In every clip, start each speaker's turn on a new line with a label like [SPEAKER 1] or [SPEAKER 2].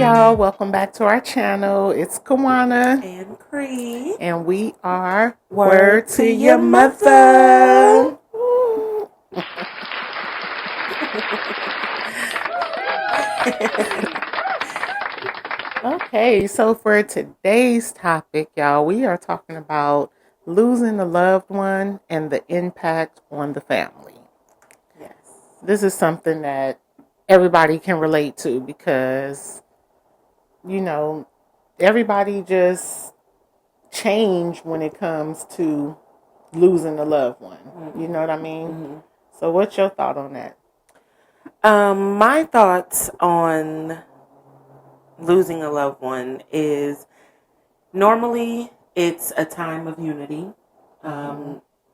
[SPEAKER 1] y'all, welcome back to our channel. It's Kawana
[SPEAKER 2] and Cree,
[SPEAKER 1] and we are
[SPEAKER 2] Word to Your Mother.
[SPEAKER 1] Okay, so for today's topic, y'all, we are talking about losing a loved one and the impact on the family.
[SPEAKER 2] Yes.
[SPEAKER 1] This is something that everybody can relate to because, everybody just change when it comes to losing a loved one. Mm-hmm. You know what I mean? Mm-hmm. So what's your thought on that?
[SPEAKER 2] My thoughts on losing a loved one is normally it's a time of unity,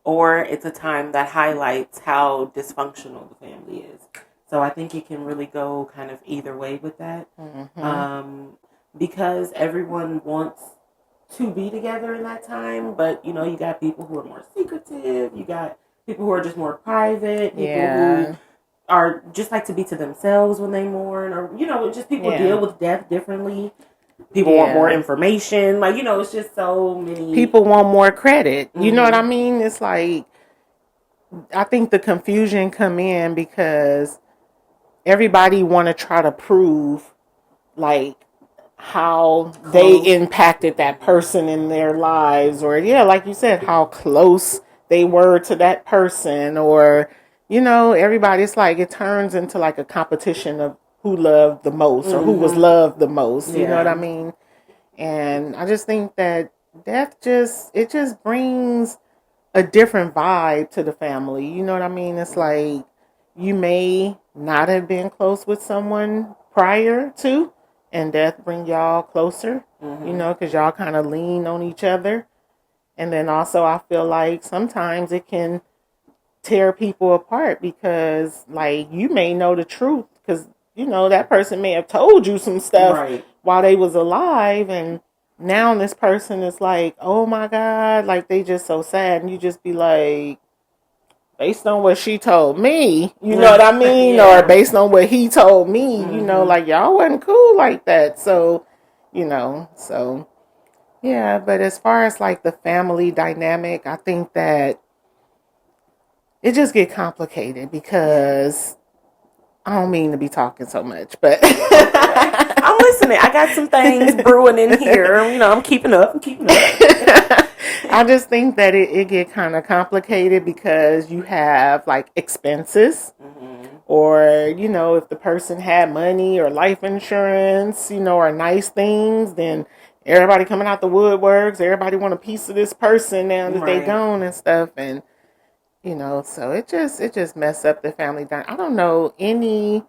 [SPEAKER 2] or it's a time that highlights how dysfunctional the family is. So I think it can really go kind of either way with that, because everyone wants to be together in that time, but you got people who are more secretive, you got people who are just more private, people who are just like to be to themselves when they mourn, or just people deal with death differently. People want more information, it's just so many
[SPEAKER 1] people want more credit. You know what I mean? It's like, I think the confusion come in because everybody want to try to prove like how they impacted that person in their lives, or like you said, how close they were to that person, or everybody's like, it turns into like a competition of who loved the most or who was loved the most. You know what I mean? And I just think that death just brings a different vibe to the family. You know what I mean? It's like you may not have been close with someone prior to, and death bring y'all closer, because y'all kind of lean on each other. And then also I feel like sometimes it can tear people apart because, like, you may know the truth because, that person may have told you some stuff while they was alive, and now this person is like, oh my God, like they just so sad, and you just be like, based on what she told me, you know what I mean? Or based on what he told me, like y'all wasn't cool like that. So, yeah, but as far as like the family dynamic, I think that it just get complicated because I don't mean to be talking so much, but
[SPEAKER 2] I'm listening. I got some things brewing in here. I'm keeping up.
[SPEAKER 1] I just think that it get kind of complicated because you have like expenses, or if the person had money or life insurance, or nice things, then everybody coming out the woodworks, everybody want a piece of this person now that they gone and stuff, and so it just mess up the family. I don't know any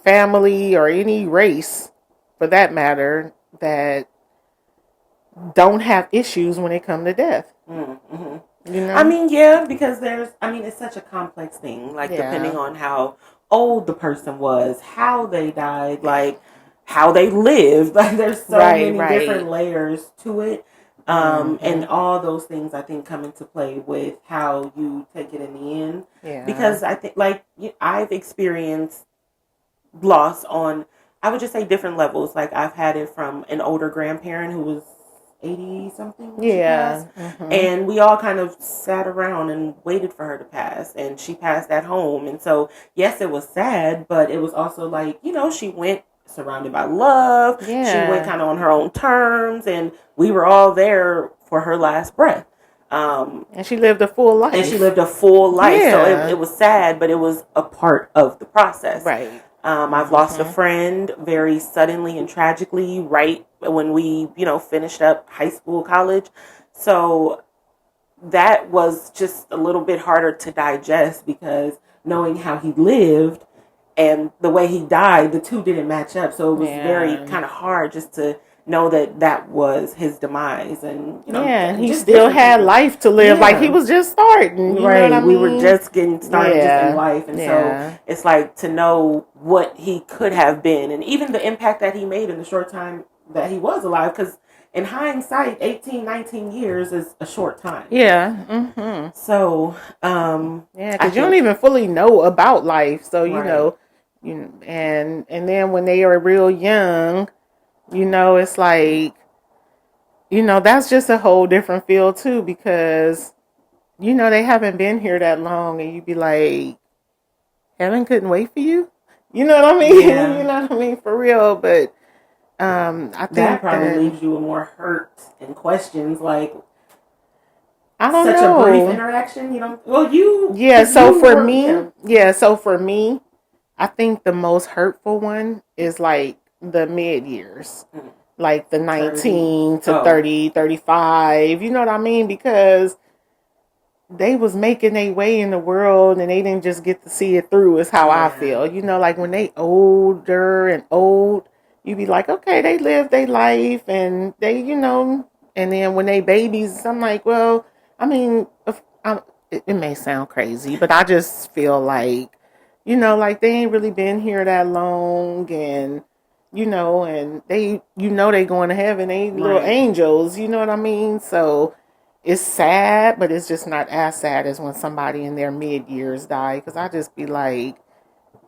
[SPEAKER 1] family or any race, for that matter, that don't have issues when it come to death.
[SPEAKER 2] I mean, because it's such a complex thing. Like, depending on how old the person was, how they died, like how they lived. Like, there's so many different layers to it. And all those things, I think, come into play with how you take it in the end. Yeah. Because I think, like, I've experienced loss on, I would just say, different levels. Like, I've had it from an older grandparent who was 80 something. Yeah. And we all kind of sat around and waited for her to pass, and she passed at home. And so, yes, it was sad, but it was also like, she went surrounded by love. Yeah. She went kind of on her own terms, and we were all there for her last breath.
[SPEAKER 1] And she lived a full life.
[SPEAKER 2] Yeah. So it was sad, but it was a part of the process.
[SPEAKER 1] Right.
[SPEAKER 2] I've lost a friend very suddenly and tragically right when we, finished up high school, college. So that was just a little bit harder to digest because knowing how he lived and the way he died, the two didn't match up. So it was very kind of hard just to know that was his demise. And,
[SPEAKER 1] and he still had life to live. Like, he was just starting. You know what I mean?
[SPEAKER 2] We were just getting started just in life. And so it's like to know what he could have been, and even the impact that he made in the short time that he was alive. Because in hindsight, 18, 19 years is a short time.
[SPEAKER 1] Yeah.
[SPEAKER 2] So,
[SPEAKER 1] because you don't even fully know about life. So, and then when they are real young, It's like, that's just a whole different feel too, because, they haven't been here that long, and you'd be like, heaven couldn't wait for you. You know what I mean?
[SPEAKER 2] Yeah.
[SPEAKER 1] You know what I mean? For real. But I think
[SPEAKER 2] that probably leaves you with more hurt and questions, like,
[SPEAKER 1] I don't
[SPEAKER 2] such
[SPEAKER 1] know.
[SPEAKER 2] a brief interaction, Well,
[SPEAKER 1] yeah. So for me, I think the most hurtful one is like the mid years, like the 19 to 30, 35. You know what I mean? Because they was making their way in the world, and they didn't just get to see it through, is how I feel. Like when they older and old, you be like, okay, they live their life, and they, and then when they babies, I'm like, well, I mean, it may sound crazy, but I just feel like, like they ain't really been here that long, and, and they, they going to heaven, they little angels, you know what I mean? So it's sad, but it's just not as sad as when somebody in their mid years die. Because I just be like,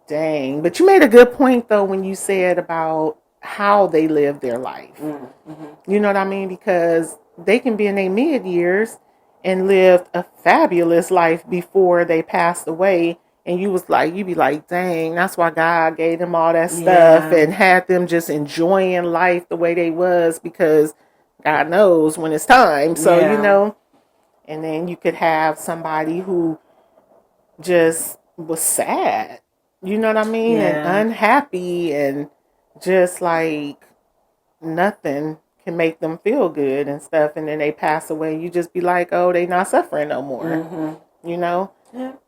[SPEAKER 1] dang. But you made a good point though when you said about how they live their life. Mm-hmm. You know what I mean? Because they can be in their mid years and lived a fabulous life before they passed away. And you be like, dang, that's why God gave them all that stuff and had them just enjoying life the way they was, because God knows when it's time. So, and then you could have somebody who just was sad, you know what I mean? And unhappy, and just like nothing can make them feel good and stuff. And then they pass away. You just be like, oh, they not suffering no more, Yeah.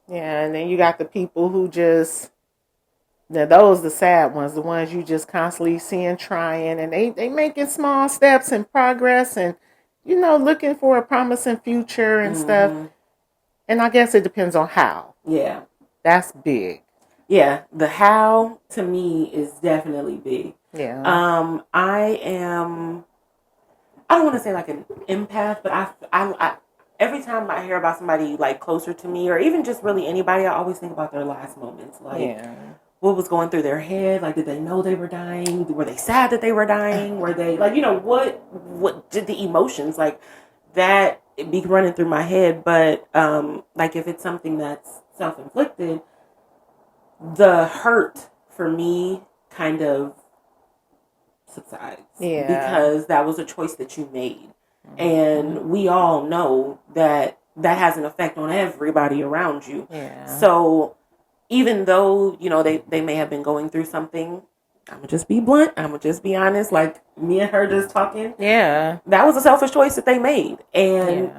[SPEAKER 1] Yeah. And then you got the people who just, now those the sad ones, the ones you just constantly seeing trying, and they making small steps and progress, and looking for a promising future and stuff. And I guess it depends on how. Yeah. That's big.
[SPEAKER 2] Yeah, the how to me is definitely big. Yeah. I don't want to say like an empath, but I every time I hear about somebody like closer to me, or even just really anybody, I always think about their last moments. Like, what was going through their head? Like, did they know they were dying? Were they sad that they were dying? Were they like, what did the emotions like that be running through my head? But like if it's something that's self-inflicted, the hurt for me kind of subsides. Yeah. Because that was a choice that you made. Mm-hmm. And we all know that has an effect on everybody around you. Yeah. So even though, they may have been going through something, I'm going to just be blunt. I'm going to just be honest. Like me and her just talking. Yeah. That was a selfish choice that they made. And,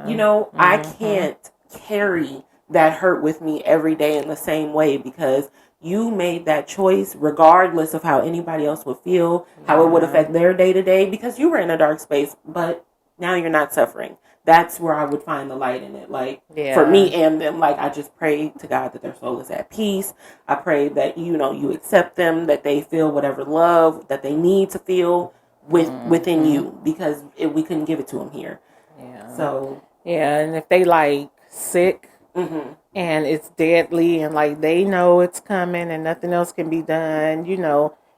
[SPEAKER 2] I can't carry that hurt with me every day in the same way, because you made that choice regardless of how anybody else would feel, how it would affect their day to day, because you were in a dark space, but now you're not suffering. That's where I would find the light in it. Like, for me and them, like, I just pray to God that their soul is at peace. I pray that, you accept them, that they feel whatever love that they need to feel within you, because we couldn't give it to them here. Yeah. So.
[SPEAKER 1] Yeah, and if they, like, sick, and it's deadly, and like they know it's coming and nothing else can be done,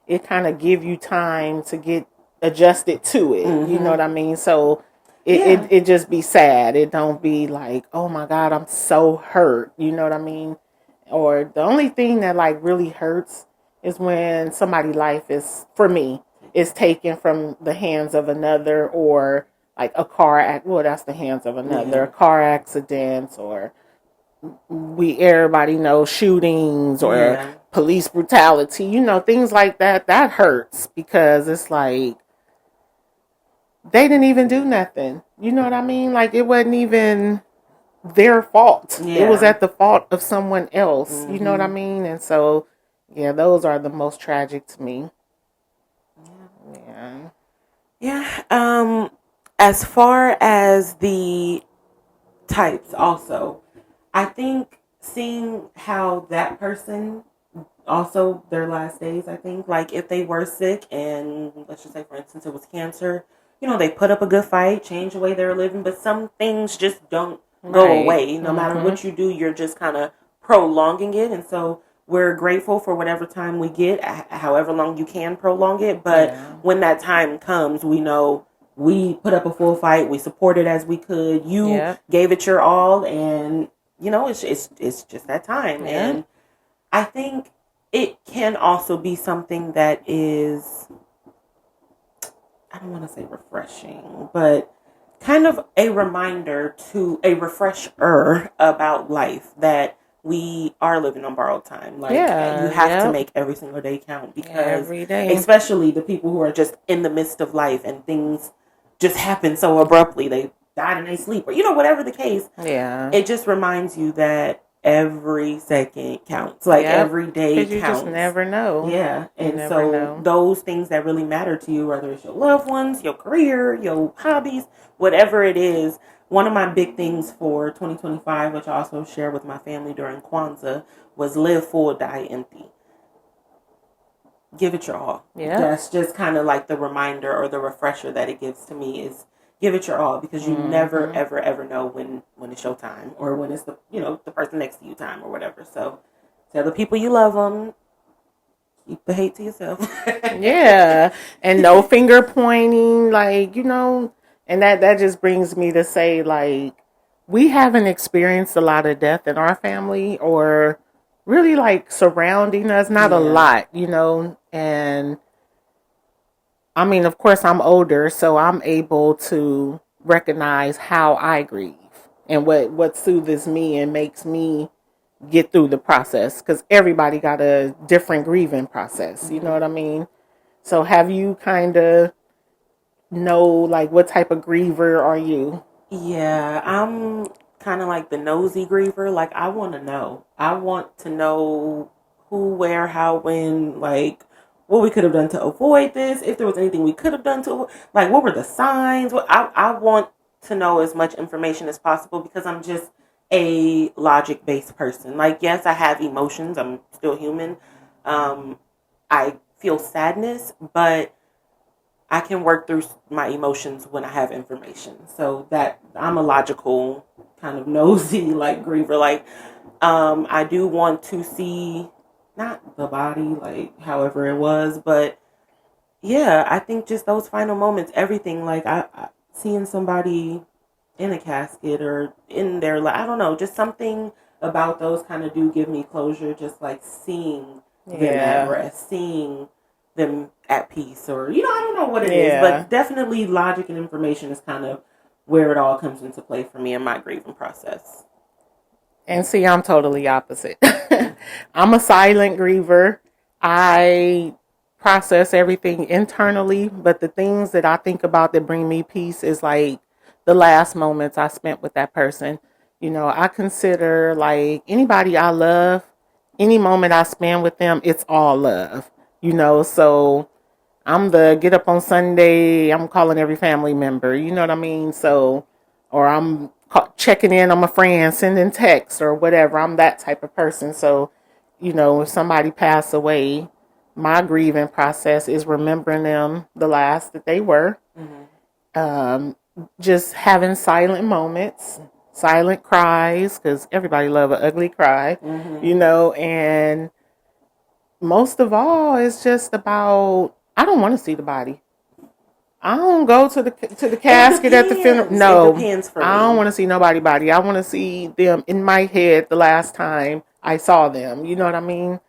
[SPEAKER 1] it kind of give you time to get adjusted to it. You know what I mean? So it just be sad. It don't be like, oh my God, I'm so hurt. You know what I mean? Or the only thing that like really hurts is when somebody's life is, for me, is taken from the hands of another, or like a car well, that's the hands of another, car accidents, or everybody knows shootings, or police brutality, things like that. That hurts, because it's like they didn't even do nothing. You know what I mean? Like, it wasn't even their fault. It was at the fault of someone else. You know what I mean? And so, those are the most tragic to me.
[SPEAKER 2] Yeah. As far as the types also, I think seeing how that person, also their last days, I think, like if they were sick and let's just say, for instance, it was cancer, they put up a good fight, change the way they're living, but some things just don't go away. No matter what you do, you're just kind of prolonging it. And so we're grateful for whatever time we get, however long you can prolong it. But when that time comes, we know we put up a full fight. We supported as we could. You gave it your all, and it's just that time. Yeah. And I think it can also be something that is, I don't want to say refreshing, but kind of a reminder to a refresher about life, that we are living on borrowed time. Like, you have to make every single day count, because every day, especially the people who are just in the midst of life and things just happen so abruptly, they died in their sleep, or whatever the case. Yeah, it just reminds you that every second counts. Like, every day counts. You just never know. Yeah, and so those things that really matter to you, whether it's your loved ones, your career, your hobbies, whatever it is. One of my big things for 2025, which I also share with my family during Kwanzaa, was live full, die empty. Give it your all. Yeah. That's just kind of like the reminder or the refresher that it gives to me, is give it your all, because you never, ever, ever know when it's your time, or when it's the person next to you time, or whatever. So tell the people you love them. Keep the hate to yourself.
[SPEAKER 1] Yeah. And no finger pointing, like, and that just brings me to say, like, we haven't experienced a lot of death in our family, or really like surrounding us, not a lot, and I mean, of course I'm older, so I'm able to recognize how I grieve and what soothes me and makes me get through the process, because everybody got a different grieving process, you know what I mean? So have you kind of like what type of griever are you?
[SPEAKER 2] Yeah, I'm kind of like the nosy griever. Like, I want to know. I want to know who, where, how, when, like, what we could have done to avoid this, if there was anything we could have done to, like, what were the signs? I want to know as much information as possible, because I'm just a logic-based person. Like, yes, I have emotions. I'm still human. I feel sadness, but I can work through my emotions when I have information. So that I'm a logical, kind of nosy, like, griever. Like, I do want to see, not the body, like, however it was, but yeah, I think just those final moments, everything, like, I seeing somebody in a casket or in their, I don't know, just something about those kind of do give me closure. Just like seeing them at rest, seeing them at peace, or, I don't know what it is, but definitely logic and information is kind of where it all comes into play for me in my grieving process.
[SPEAKER 1] And see, I'm totally opposite. I'm a silent griever. I process everything internally, but the things that I think about that bring me peace is like the last moments I spent with that person. I consider, like, anybody I love, any moment I spend with them, it's all love. So I'm the get up on Sunday, I'm calling every family member, you know what I mean? So, or I'm checking in on my friends, sending texts or whatever. I'm that type of person. So, if somebody passed away, my grieving process is remembering them the last that they were. Just having silent moments, silent cries, because everybody loves an ugly cry, and most of all, it's just about, I don't want to see the body. I don't go to the casket at the funeral. No, it depends for me. I don't want to see nobody's body. I want to see them in my head the last time I saw them. You know what I mean?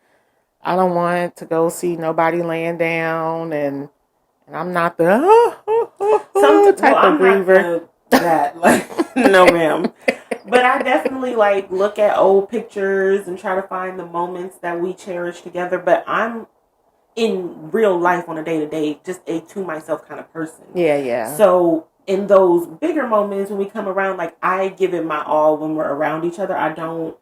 [SPEAKER 1] I don't want to go see nobody laying down, and I'm not the type of griever.
[SPEAKER 2] No, ma'am. But I definitely like look at old pictures and try to find the moments that we cherish together. But I'm in real life on a day-to-day, just a to myself kind of person. Yeah. So in those bigger moments when we come around, like, I give it my all when we're around each other. I don't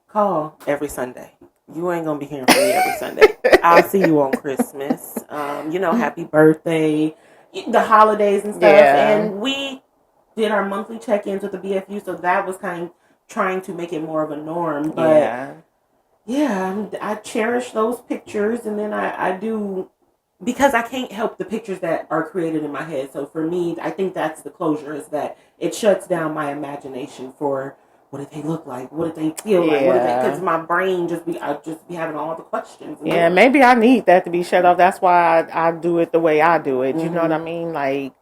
[SPEAKER 2] call every Sunday. You ain't gonna be hearing from me every Sunday. I'll see you on Christmas. Happy birthday, the holidays and stuff. Yeah. And we did our monthly check-ins with the BFU, so that was kind of trying to make it more of a norm. But yeah, I cherish those pictures, and then I do, because I can't help the pictures that are created in my head. So for me, I think that's the closure, is that it shuts down my imagination for what did they look like? What did they feel like? What did they? Because my brain I just be having all the questions.
[SPEAKER 1] Yeah, maybe I need that to be shut off. That's why I do it the way I do it. You know what I mean? Like,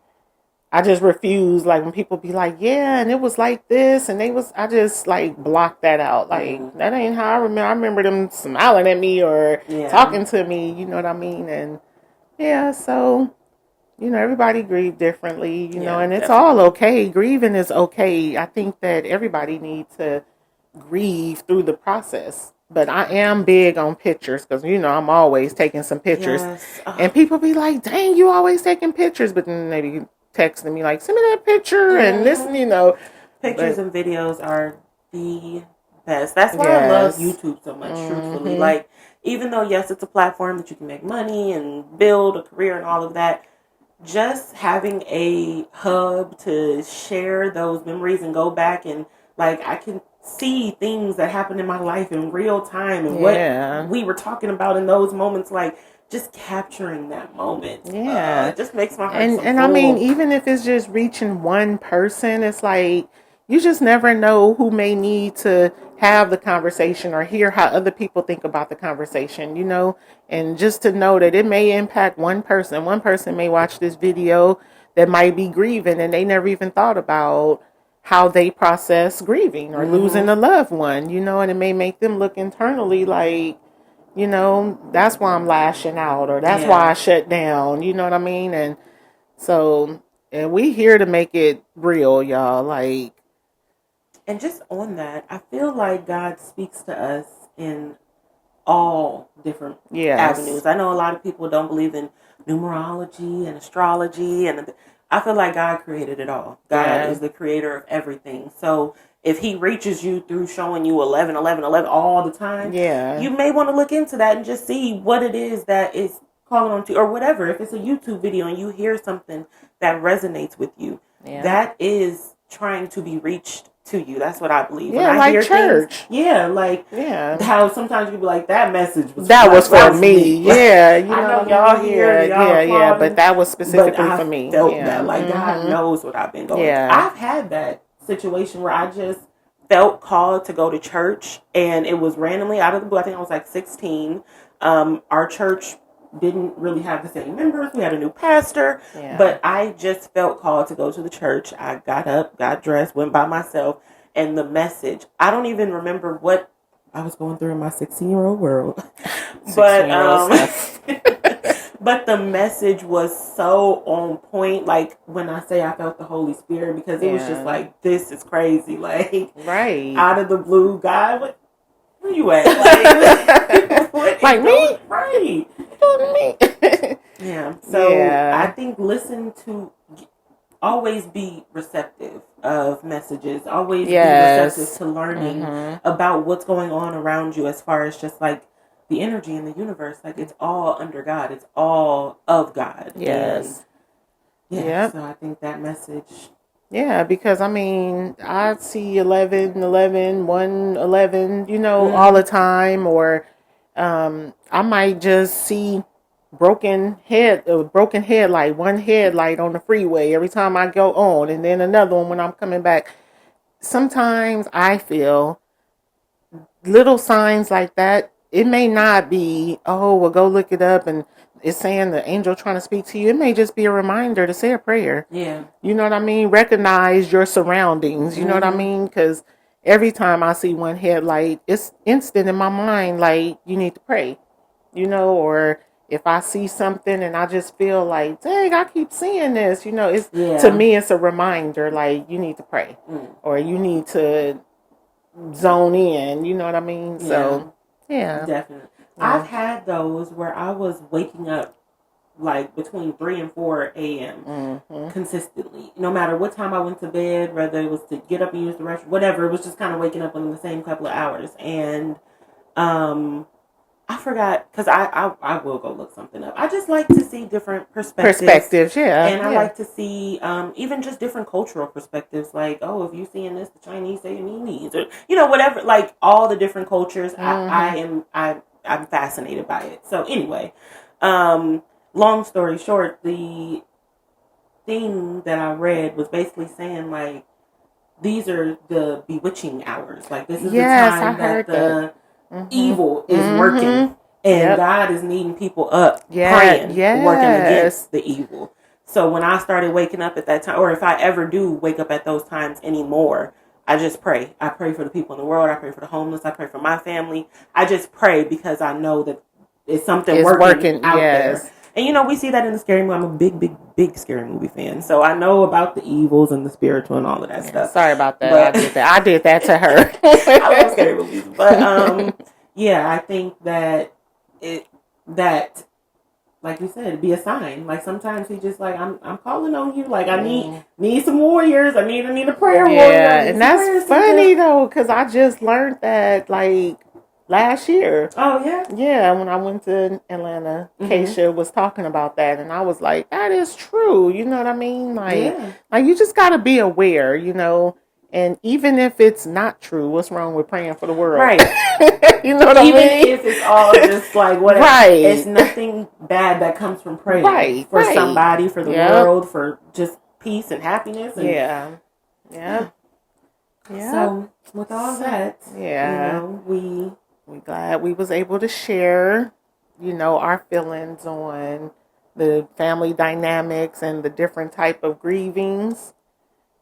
[SPEAKER 1] I just refuse. Like, when people be like, yeah, and it was like this, and I just like block that out. Like, that ain't how I remember. I remember them smiling at me or talking to me. You know what I mean? And yeah, so. Everybody grieve differently, you know, and it's all okay. Grieving is okay. I think that everybody needs to grieve through the process. But I am big on pictures because, I'm always taking some pictures. Yes. And people be like, dang, you always taking pictures. But then they be texting me like, send me that picture and this,
[SPEAKER 2] Pictures and videos are the best. That's why I love YouTube so much, truthfully. Like, even though, yes, it's a platform that you can make money and build a career and all of that, just having a hub to share those memories and go back and, like, I can see things that happened in my life in real time and what we were talking about in those moments, like, just capturing that moment. Yeah. It just makes my heart so full.
[SPEAKER 1] I mean, even if it's just reaching one person, it's like, you just never know who may need to have the conversation or hear how other people think about the conversation, and just to know that it may impact one person. One person may watch this video that might be grieving and they never even thought about how they process grieving or losing a loved one, and it may make them look internally like, that's why I'm lashing out or that's why I shut down, you know what I mean? And so, and we here to make it real, y'all, like.
[SPEAKER 2] And just on that, I feel like God speaks to us in all different avenues. I know a lot of people don't believe in numerology and astrology, and I feel like God created it all. God is the creator of everything. So if he reaches you through showing you 11, 11, 11 all the time, you may want to look into that and just see what it is that is calling on to, or whatever. If it's a YouTube video and you hear something that resonates with you, that is trying to be reached to you. That's what I believe.
[SPEAKER 1] Yeah, when I hear
[SPEAKER 2] church. Things, how sometimes you be like, that message was
[SPEAKER 1] for me. Yeah,
[SPEAKER 2] I know y'all hear,
[SPEAKER 1] but that was specifically for me.
[SPEAKER 2] I felt that, like, God knows what I've been going through. I've had that situation where I just felt called to go to church, and it was randomly out of the blue. I think I was like 16. Our church didn't really have the same members. We had a new pastor, but I just felt called to go to the church. I got up, got dressed, went by myself, and the message, I don't even remember what I was going through in my 16-year-old world. But the message was so on point. Like, when I say I felt the Holy Spirit, because it was just like, this is crazy. Like, out of the blue, God, where you at?
[SPEAKER 1] Like me?
[SPEAKER 2] Right.
[SPEAKER 1] Me.
[SPEAKER 2] So I think always be receptive of messages. Always be receptive to learning about what's going on around you, as far as just like the energy in the universe. Like, it's all under God. It's all of God.
[SPEAKER 1] Yes.
[SPEAKER 2] And, so I think that message.
[SPEAKER 1] Yeah, because I mean, I see 11, 11, 1, 11, all the time, or I might just see broken headlight, one headlight on the freeway every time I go on, and then another one when I'm coming back. Sometimes I feel little signs like that. It may not be, well, go look it up and it's saying the angel trying to speak to you. It may just be a reminder to say a prayer.
[SPEAKER 2] Yeah.
[SPEAKER 1] You know what I mean? Recognize your surroundings. You know what I mean? Because every time I see one headlight, it's instant in my mind, like, you need to pray. Or if I see something and I just feel like, dang, I keep seeing this, it's to me, it's a reminder, like, you need to pray or you need to zone in. You know what I mean? So, yeah.
[SPEAKER 2] Definitely. I've had those where I was waking up like between 3 and 4 a.m. Consistently. No matter what time I went to bed, whether it was to get up and use the restroom, whatever, it was just kind of waking up in the same couple of hours. And I forgot, because I will go look something up. I just like to see different perspectives. And I like to see even just different cultural perspectives. Like, if you're seeing this, the Chinese say Chinese, or whatever. Like, all the different cultures. I'm fascinated by it. So anyway, long story short, the thing that I read was basically saying, like, these are the bewitching hours. Like, this is the time that the evil is working. And God is needing people up praying, working against the evil. So when I started waking up at that time, or if I ever do wake up at those times anymore, I just pray. I pray for the people in the world. I pray for the homeless. I pray for my family. I just pray because I know that it's something working out there. And, we see that in the scary movie. I'm a big scary movie fan. So I know about the evils and the spiritual and all of that stuff.
[SPEAKER 1] Sorry about that. I did that to her.
[SPEAKER 2] I love scary movies. But, I think that like you said, it'd be a sign. Like, sometimes he just like, I'm calling on you. Like, I need some warriors. I need a prayer warrior.
[SPEAKER 1] Yeah, and that's funny though, because I just learned that like last year.
[SPEAKER 2] Oh, yeah?
[SPEAKER 1] Yeah, when I went to Atlanta, Keisha was talking about that, and I was like, that is true. You know what I mean? Like, like you just got to be aware, and even if it's not true, what's wrong with praying for the world?
[SPEAKER 2] Right.
[SPEAKER 1] You know what I mean?
[SPEAKER 2] Even if it's all just like whatever. Right. It's nothing bad that comes from praying for somebody, for the world, for just peace and happiness. And,
[SPEAKER 1] yeah.
[SPEAKER 2] So, with all that, we
[SPEAKER 1] glad we was able to share, our feelings on the family dynamics and the different type of grievings.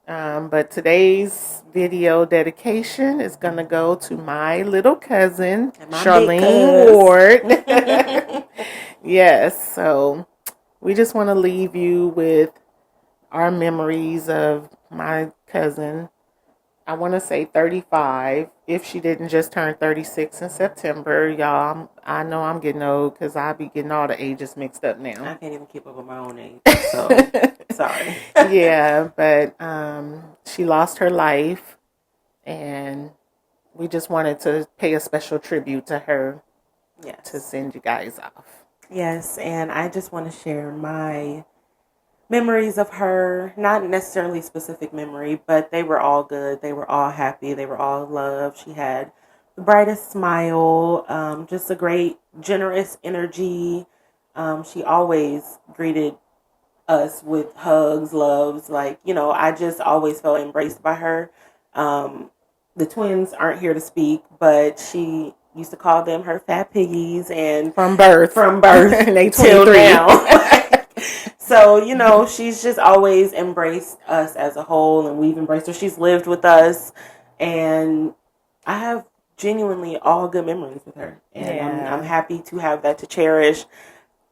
[SPEAKER 1] But today's video dedication is going to go to my little cousin, Charlene Ward. Yes, so we just want to leave you with our memories of my cousin. I want to say 35, if she didn't just turn 36 in September. Y'all, I know I'm getting old because I be getting all the ages mixed up now.
[SPEAKER 2] I can't even keep up with my own age, so sorry.
[SPEAKER 1] Yeah, but she lost her life, and we just wanted to pay a special tribute to her to send you guys off.
[SPEAKER 2] Yes, and I just want to share my memories of her, not necessarily specific memory, but they were all good. They were all happy. They were all loved. She had the brightest smile, just a great, generous energy. She always greeted us with hugs, loves. Like, I just always felt embraced by her. The twins aren't here to speak, but she used to call them her fat piggies, and
[SPEAKER 1] from birth,
[SPEAKER 2] and they till now. So, she's just always embraced us as a whole, and we've embraced her. She's lived with us, and I have genuinely all good memories with her. And I'm happy to have that to cherish.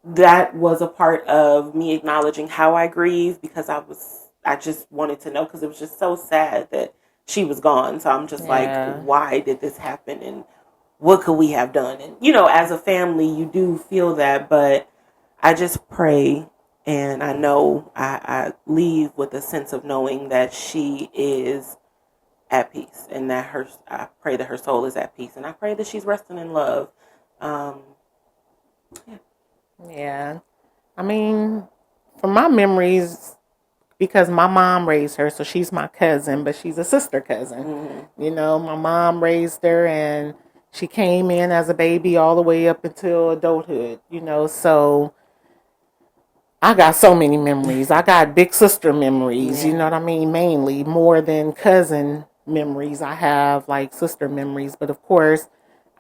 [SPEAKER 2] That was a part of me acknowledging how I grieve, because I just wanted to know, because it was just so sad that she was gone. So I'm just like, why did this happen? And what could we have done? And, as a family, you do feel that, but I just pray. And I know I leave with a sense of knowing that she is at peace, and that I pray that her soul is at peace, and I pray that she's resting in love.
[SPEAKER 1] Yeah. I mean, from my memories, because my mom raised her, so she's my cousin, but she's a sister cousin. My mom raised her, and she came in as a baby all the way up until adulthood, so I got so many memories. I got big sister memories, you know what I mean? Mainly, more than cousin memories. I have like sister memories, but of course,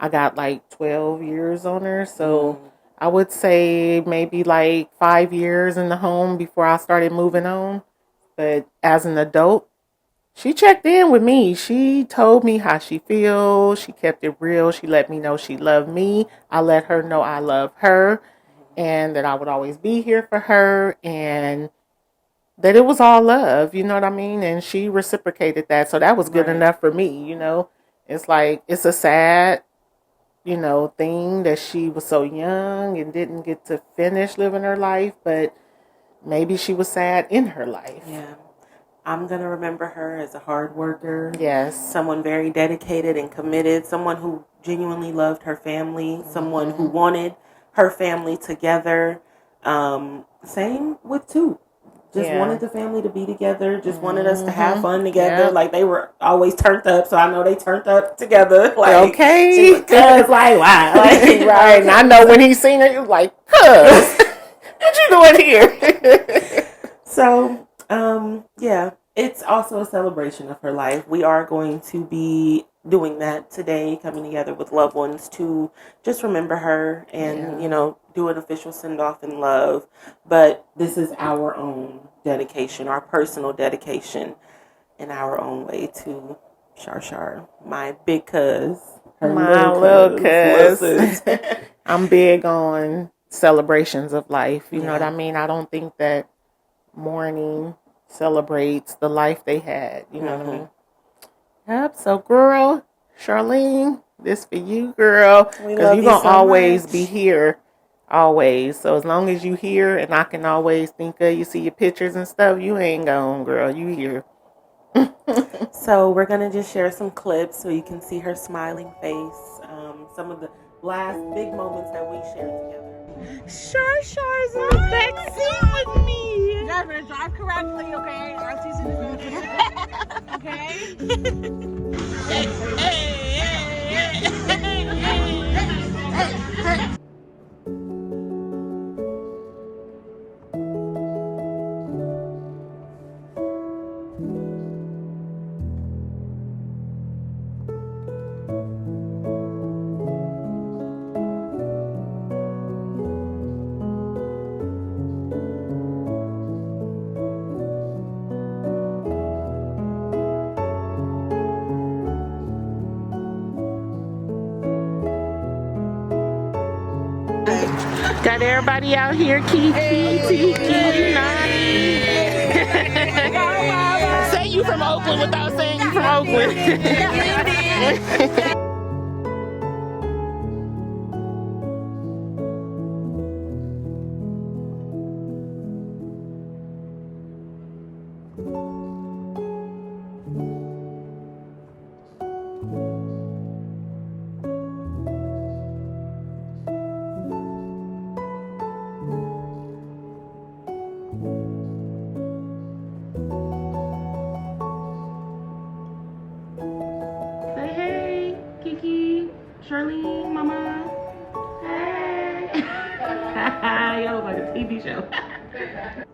[SPEAKER 1] I got like 12 years on her. So I would say maybe like 5 years in the home before I started moving on. But as an adult, she checked in with me. She told me how she feels. She kept it real. She let me know she loved me. I let her know I love her, and that I would always be here for her, and that it was all love, you know what I mean? And she reciprocated that, so that was good enough for me, It's like, it's a sad, thing that she was so young and didn't get to finish living her life, but maybe she was sad in her life.
[SPEAKER 2] Yeah. I'm going to remember her as a hard worker.
[SPEAKER 1] Yes.
[SPEAKER 2] Someone very dedicated and committed, someone who genuinely loved her family, someone who wanted her family together. Same with Toot. Just wanted the family to be together. Just wanted us to have fun together. Yeah. Like, they were always turned up, so I know they turned up together. Like,
[SPEAKER 1] okay.
[SPEAKER 2] Cuz, like, wow. Like,
[SPEAKER 1] right. And I know when he seen her, he was like, Cuz, what you doing here?
[SPEAKER 2] So, it's also a celebration of her life. We are going to be doing that today, coming together with loved ones to just remember her and, do an official send off in love. But this is our own dedication, our personal dedication in our own way to Shar, my big cuz.
[SPEAKER 1] My little cuz. I'm big on celebrations of life. You know what I mean? I don't think that mourning celebrates the life they had. You know what I mean? Yep. So, girl, Charlene, this for you, girl. Because you're going to always be here. Always. So, as long as you here and I can always think of you, see your pictures and stuff, you ain't gone, girl. You here.
[SPEAKER 2] So, we're going to just share some clips so you can see her smiling face. Some of the last big moments that we shared together.
[SPEAKER 1] Shar's in the back seat with me.
[SPEAKER 3] You guys better drive correctly, okay? RC's in the road. Okay?
[SPEAKER 1] Got everybody out here, Kiki, Tiki, Nani. Say you from Oakland without saying you from Oakland. Say hey, Kiki, Charlene, Mama. Hey. You look like a TV show.